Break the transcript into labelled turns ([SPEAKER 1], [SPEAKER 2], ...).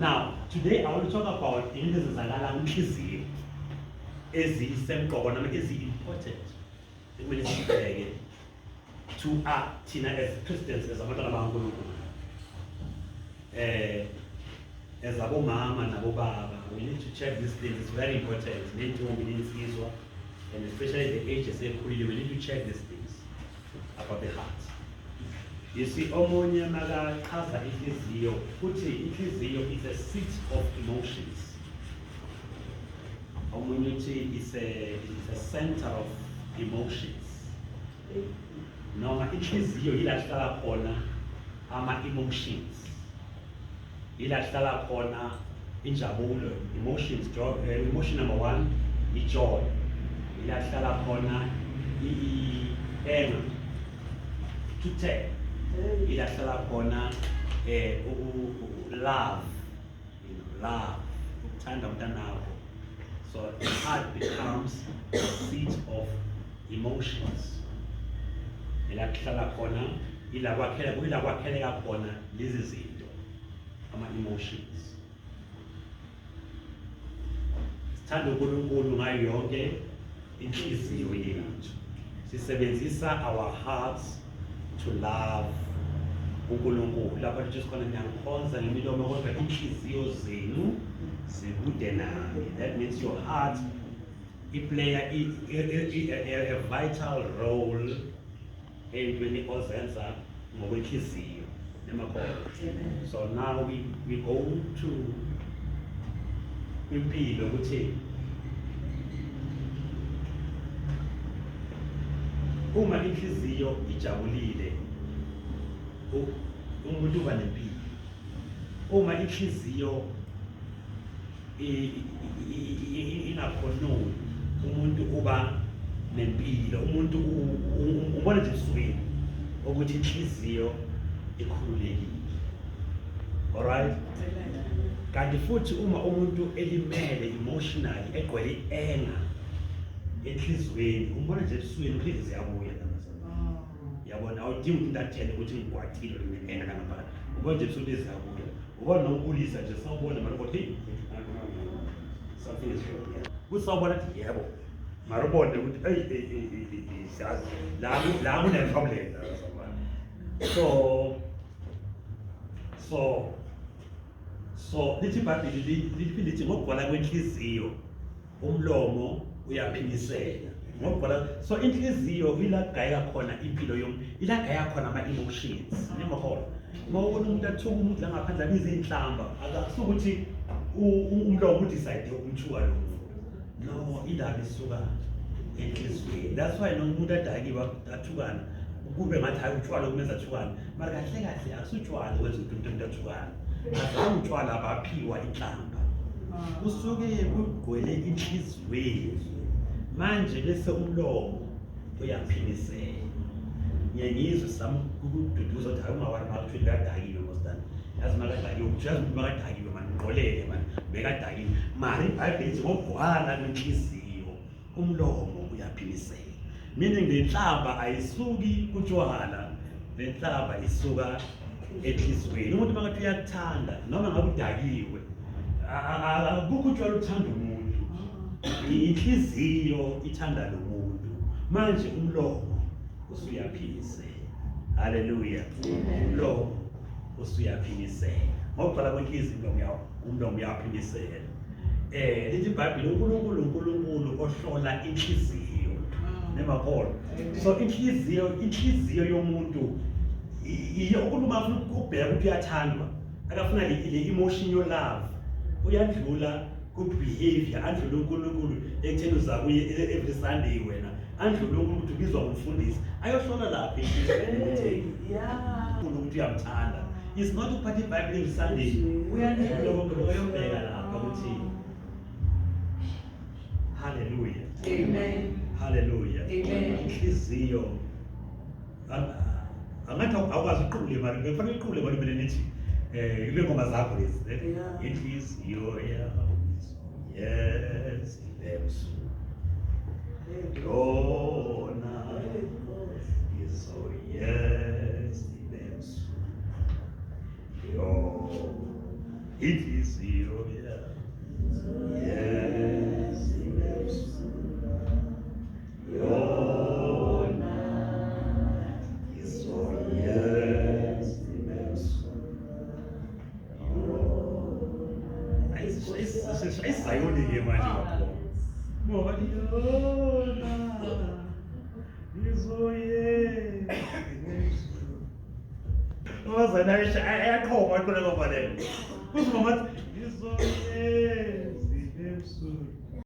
[SPEAKER 1] Now, today I want to talk about izizakala inhliziyo ezisemqoka noma ezi-important ekumele sibheke to thina as Christians, as abantwana bakaNkulunkulu, as abomama nabobaba, we need to check these things. It's very important. Nentombi nensizwa, and especially the age esekhulile, we need to check these things about the heart. You see, omunye makachaza inhliziyo uthi inhliziyo is a seat of emotions. Omunye uthi is a center of emotions. Noma inhliziyo ila hlala khona ama-emotions. Ila hlala khona injabulo, emotions, joy, emotion number one, i-joy. Ila hlala khona i-anger, to take. Ila hlala khona love, love, ukuthanda umntanakho. So the heart becomes a seat of emotions. Ila hlala khona ila kwakheleka khona lezi zinto, ama-emotions. Sithanda uNkulunkulu ngayo yonke inhliziyo yethu. Sisebenzisa our hearts to love uNkulunkulu. Lapho lithi khona ngiyakhonza ngemilomo kodwa inhliziyo zenu zikude nami. That means your heart play a vital role entweni ozenza ngokwenhliziyo nemakhono. So now we go to impilo ukuthi uma inhliziyo ijabulile umuntu uba nempilo. Uma inhliziyo ingakhononi umuntu uba nempilo. Umuntu ubona nje ebusweni ukuthi inhliziyo ikhululekile. Alright? Kanti futhi uma umuntu elimele emotionally, egcwele i-anger enhliziyweni, umbona nje ebusweni inhliziyo ziyabuya namazana. Yabona awudingi ukuthi ndathele ukuthi ngigwaqile ngene kangaphakathi. Ubona nje ebusweni ziyabuya. Ubona nokulisa nje sawubona manje ukuthi hey, something is wrong here. Kusawubona ukuthi yebo. Mara ubone ukuthi hey siyazi la kune problem la. So lithi iBhayibheli lithi ngokugcwala kwenhliziyo umlomo uyaphimisela. Ngokugcwala, so inhliziyo ilagaya khona impilo ilagaya khona ama-emotions. Nemaholo mawubona umuntu athuka umuntu la ngaphandle abiza inhlamba, akusukuthi umlomo udecide ukumthuka lo muntu. No, indaba isuka enhliziyweni. That's why nomuntu adakiwe athukana kube ngathi hayi utshwala kumenza athukane. Mara kahle kahle akusutshwala wenza ukuthi umuntu athukane. Azange utshwala baphiwa inhlamba. Kusuke kugcwele inhliziyweni. Manje bese umlomo uyaphimisela. Ngiyangizwa sami ukududuza ukuthi hayi ungawari makuthi kadakiwe ngositani. Yazi makadakiwe uyazi ukuthi makadakiwe manje ngqolele manje bekadakiwe. Mara iBhayibheli lithi ngokugcwala kwenhliziyo umlomo uyaphimisela. Meaning le nhlamba ayisuki kutshwala, le nhlamba isuka enhliziyweni. Umuntu makathi uyakuthanda noma ngabe udakiwe, akukho utshwala uthanda umuntu. Inhliziyo ithanda lo muntu. Manje umlomo usuyaphimisela. Hallelujah. Umlomo usuyaphimisela. Ngokugcwala kwenhliziyo umlomo uyaphimisela. Lithi iBhayibheli uNkulunkulu ohlola inhliziyo. Nemakhono. So inhliziyo yomuntu iyo uNkulunkulu afuna ukubheka ukuthi uyathandwa. Akafuna le emotion yo love. Uyadlula ku-behavior, andlula uNkulunkulu ekutheni uza kuye every Sunday wena. Andlula uNkulunkulu ubizwa ngumfundisi. Ayohlola lapha inhliziyo ukuthi uyamthanda. It's not ukuphatha iBhayibheli every Sunday. Uyadlula uyobheka lapha ukuthi hallelujah.
[SPEAKER 2] Amen.
[SPEAKER 1] Hallelujah.
[SPEAKER 2] Amen.
[SPEAKER 1] Inhliziyo angathi awukwazi uqule mara ngekufanele uqule mara mina nithi ile ngoma zakho lezi inhliziyo yes leso yona iso yes leso yo inhliziyo yes yona izo yes ayisayoni-ke manje kakhulu ngoba yona izo yes wazana ayaqhoma aqhubeka ngoba leyo kuzoma ngathi izo yes